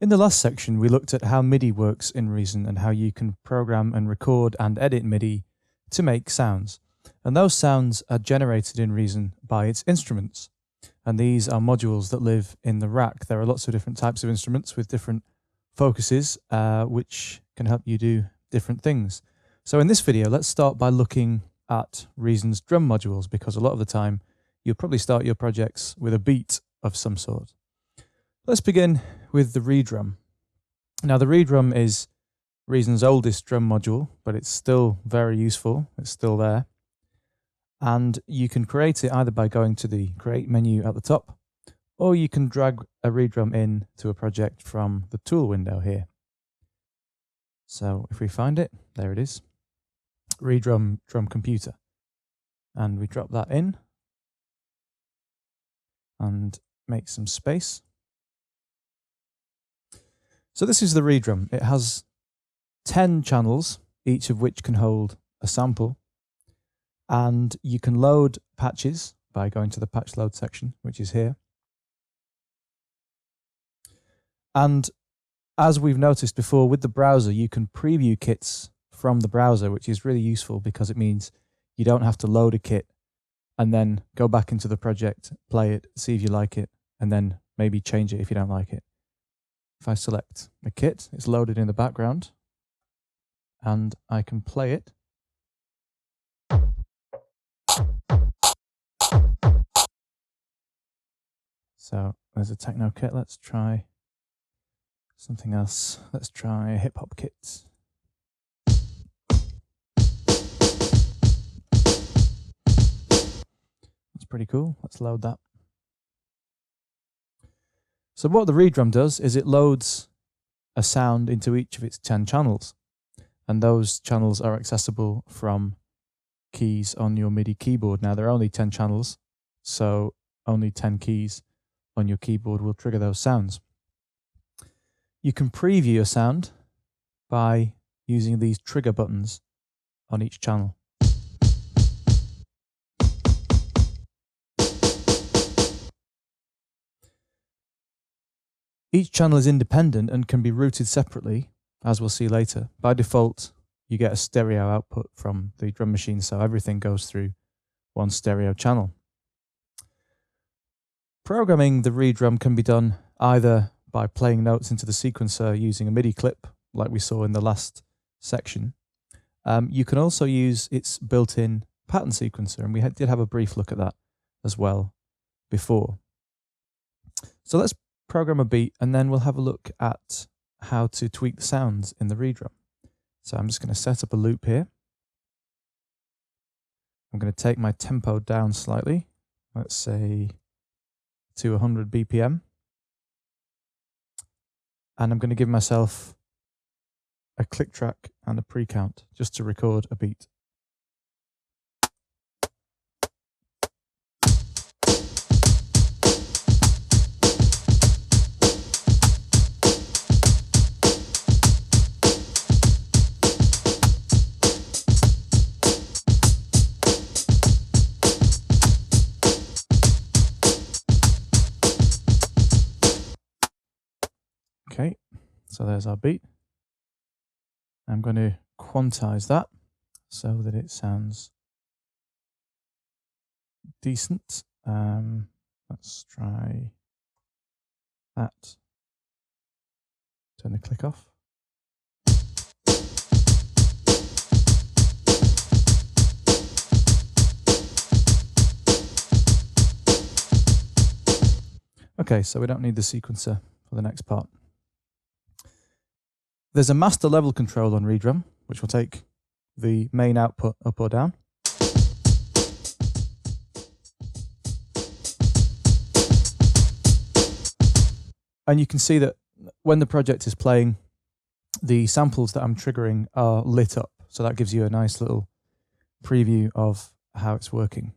In the last section, we looked at how MIDI works in Reason and how you can program and record and edit MIDI to make sounds. And those sounds are generated in Reason by its instruments. And these are modules that live in the rack. There are lots of different types of instruments with different focuses, which can help you do different things. So in this video, let's start by looking at Reason's drum modules, because a lot of the time you'll probably start your projects with a beat of some sort. Let's begin with the ReDrum. Now the ReDrum is Reason's oldest drum module, but it's still very useful. It's still there. And you can create it either by going to the Create menu at the top, or you can drag a ReDrum in to a project from the tool window here. So if we find it, there it is. ReDrum drum computer. And we drop that in and make some space. So this is the ReDrum. It has 10 channels, each of which can hold a sample. And you can load patches by going to the patch load section, which is here. And as we've noticed before with the browser, you can preview kits from the browser, which is really useful because it means you don't have to load a kit and then go back into the project, play it, see if you like it, and then maybe change it if you don't like it. If I select a kit, it's loaded in the background and I can play it. So there's a techno kit. Let's try something else. Let's try a hip hop kit. That's pretty cool. Let's load that. So what the ReDrum does is it loads a sound into each of its 10 channels. And those channels are accessible from keys on your MIDI keyboard. Now there are only 10 channels, so only 10 keys on your keyboard will trigger those sounds. You can preview a sound by using these trigger buttons on each channel. Each channel is independent and can be routed separately, as we'll see later. By default, you get a stereo output from the drum machine, so everything goes through one stereo channel. Programming the ReDrum can be done either by playing notes into the sequencer using a MIDI clip, like we saw in the last section. You can also use its built-in pattern sequencer, and we did have a brief look at that as well before. So let's program a beat, and then we'll have a look at how to tweak the sounds in the ReDrum. So I'm just going to set up a loop here. I'm going to take my tempo down slightly, let's say to 100 BPM. And I'm going to give myself a click track and a pre-count just to record a beat. Okay, so there's our beat. I'm going to quantize that so that it sounds decent. Let's try that. Turn the click off. Okay, so we don't need the sequencer for the next part. There's a master level control on ReDrum, which will take the main output up or down. And you can see that when the project is playing, the samples that I'm triggering are lit up. So that gives you a nice little preview of how it's working.